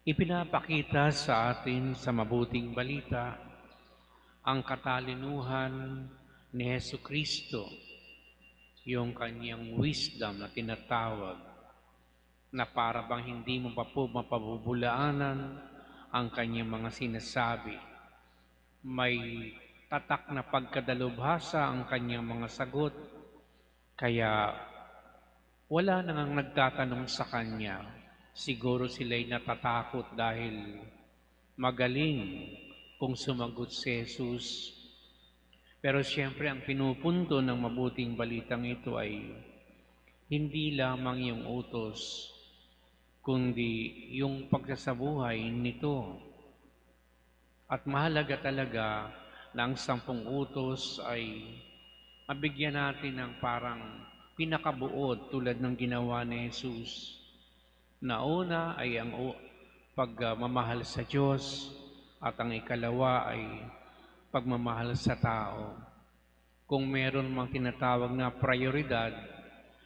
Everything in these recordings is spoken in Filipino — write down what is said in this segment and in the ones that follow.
Ipinapakita sa atin sa mabuting balita ang katalinuhan ni Hesukristo, yung kanyang wisdom na tinatawag, na para bang hindi mo pa po mapabubulaanan ang kanyang mga sinasabi. May tatak na pagkadalubhasa ang kanyang mga sagot, kaya wala nang nagtatanong sa kanya. Siguro sila'y natatakot dahil magaling kung sumagot si Jesus. Pero siyempre ang pinupunto ng mabuting balitang ito ay hindi lamang yung utos, kundi yung pagsasabuhay nito. At mahalaga talaga na ang 10 utos ay mabigyan natin ng parang pinakabuod tulad ng ginawa ni Jesus. Na una ay ang pagmamahal sa Diyos at ang ikalawa ay pagmamahal sa tao. Kung meron mang tinatawag na prioridad,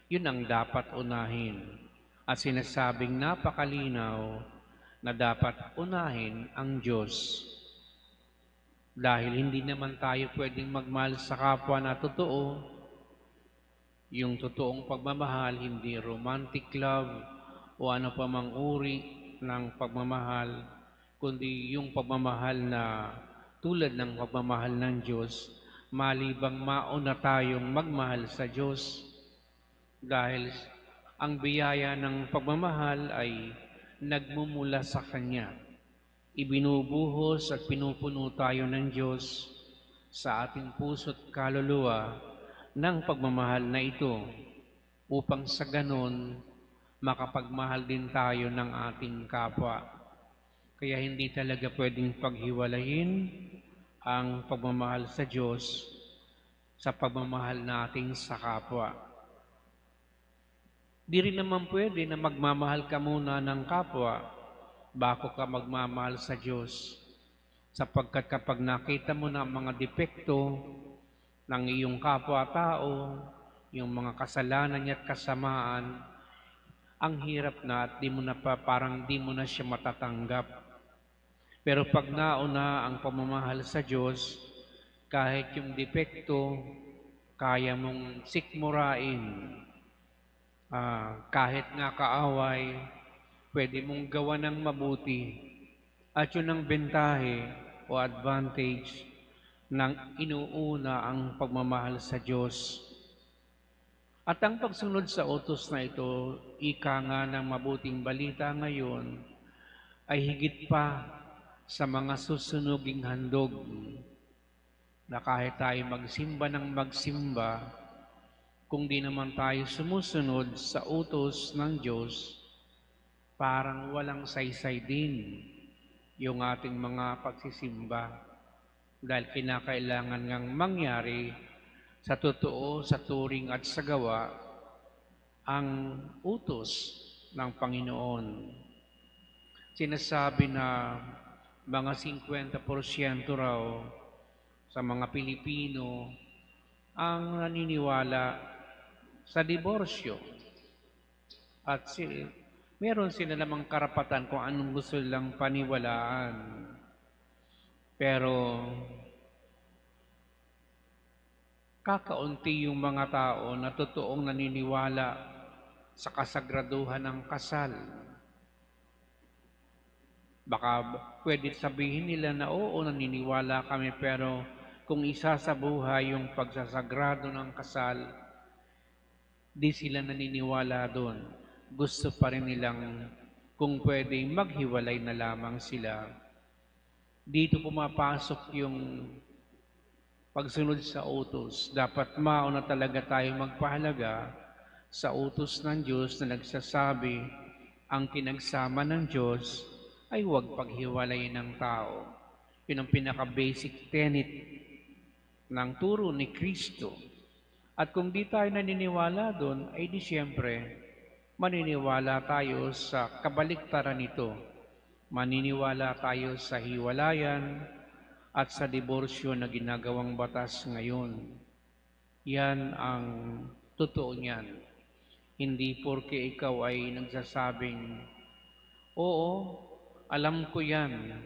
yun ang dapat unahin. At sinasabing napakalinaw na dapat unahin ang Diyos. Dahil hindi naman tayo pwedeng magmahal sa kapwa na totoo. Yung totoong pagmamahal, hindi romantic love o ano pa mang uri ng pagmamahal, kundi yung pagmamahal na tulad ng pagmamahal ng Diyos, malibang mauna tayong magmahal sa Diyos dahil ang biyaya ng pagmamahal ay nagmumula sa Kanya. Ibinubuhos at pinupuno tayo ng Diyos sa ating puso't kaluluwa ng pagmamahal na ito upang sa ganon makapagmahal din tayo ng ating kapwa. Kaya hindi talaga pwedeng paghiwalayin ang pagmamahal sa Diyos sa pagmamahal natin sa kapwa. Di rin naman pwede na magmamahal ka muna ng kapwa bago ka magmamahal sa Diyos. Sapagkat kapag nakita mo na ang mga depekto ng iyong kapwa-tao, yung mga kasalanan niya at kasamaan, ang hirap na at parang di mo na siya matatanggap. Pero pag nauna ang pamamahal sa Diyos, kahit yung depekto, kaya mong sikmurain. Kahit nga kaaway, pwede mong gawa ng mabuti. At yun ang bentahe o advantage ng inuuna ang pagmamahal sa Diyos. At ang pagsunod sa utos na ito, ika nga ng mabuting balita ngayon, ay higit pa sa mga susunuging handog na kahit tayo magsimba ng magsimba, kung di naman tayo sumusunod sa utos ng Diyos, parang walang saysay din yung ating mga pagsisimba dahil kinakailangan ngang mangyari sa totoo, sa turing at sa gawa ang utos ng Panginoon. Sinasabi na mga 50% raw sa mga Pilipino ang naniniwala sa diborsyo. At meron sila namang karapatan kung anong gusto nilang paniwalaan. Pero kakaunti yung mga tao na totoong naniniwala sa kasagraduhan ng kasal. Baka pwede sabihin nila na oo, naniniwala kami, pero kung isasabuhay yung pagsasagrado ng kasal, di sila naniniwala doon. Gusto pa rin nilang kung pwede maghiwalay na lamang sila. Dito pumapasok yung pagsunod sa utos. Dapat mauna talaga tayo magpahalaga sa utos ng Diyos na nagsasabi ang pinagsama ng Diyos ay huwag paghiwalayin ng tao. Yun ang pinaka-basic tenet ng turo ni Kristo. At kung di tayo naniniwala doon, ay di siyempre maniniwala tayo sa kabaliktaran nito. Maniniwala tayo sa hiwalayan at sa diborsyo na ginagawang batas ngayon. Yan ang totoo niyan. Hindi porke ikaw ay nagsasabing, oo, alam ko yan,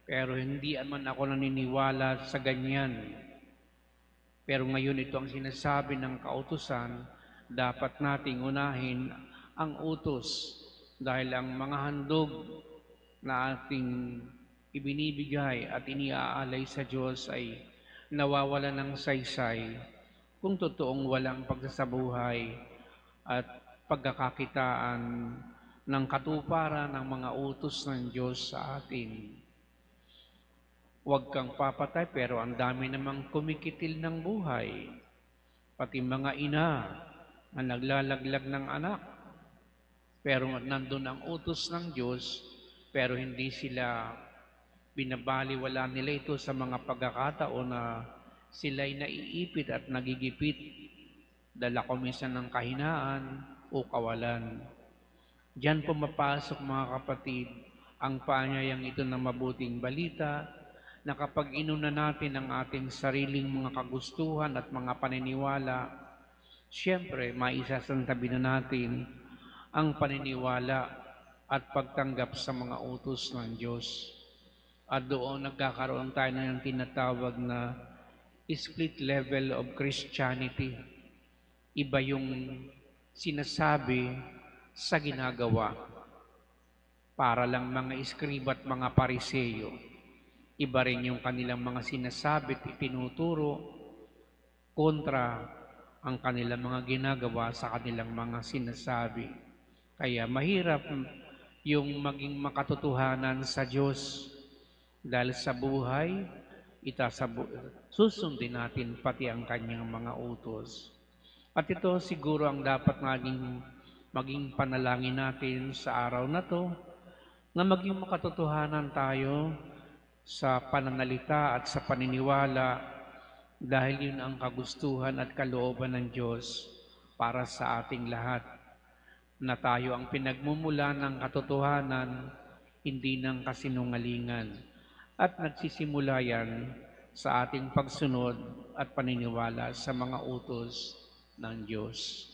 pero hindi man ako naniniwala sa ganyan. Pero ngayon ito ang sinasabi ng kautusan, dapat nating unahin ang utos dahil ang mga handog na ating ibinibigay at iniaalay sa Diyos ay nawawala ng saysay kung totoong walang pagsasabuhay at pagkakakitaan ng katuparan ng mga utos ng Diyos sa atin. Huwag kang papatay pero ang dami namang kumikitil ng buhay. Pati mga ina na naglalaglag ng anak. Pero nandun ang utos ng Diyos, pero hindi sila binabaliwala nila ito sa mga pagkakataon na sila'y naiipit at nagigipit, dala kuminsan ng kahinaan o kawalan. Diyan pumapasok mga kapatid ang paanyayang ito ng mabuting balita na kapag inuna natin ang ating sariling mga kagustuhan at mga paniniwala, siyempre maisasantabi na natin ang paniniwala at pagtanggap sa mga utos ng Diyos. At doon nagkakaroon tayo ng tinatawag na split level of Christianity. Iba yung sinasabi sa ginagawa. Para lang mga iskriba at mga pariseyo. Iba rin yung kanilang mga sinasabi at itinuturo kontra ang kanilang mga ginagawa sa kanilang mga sinasabi. Kaya mahirap yung maging makatotohanan sa Diyos dahil sa buhay, susundin natin pati ang kanyang mga utos. At ito siguro ang dapat maging panalangin natin sa araw na to, na maging makatotohanan tayo sa pananalita at sa paniniwala dahil yun ang kagustuhan at kalooban ng Diyos para sa ating lahat, na tayo ang pinagmumula ng katotohanan, hindi ng kasinungalingan, at nagsisimula yan sa ating pagsunod at paniniwala sa mga utos ng Diyos.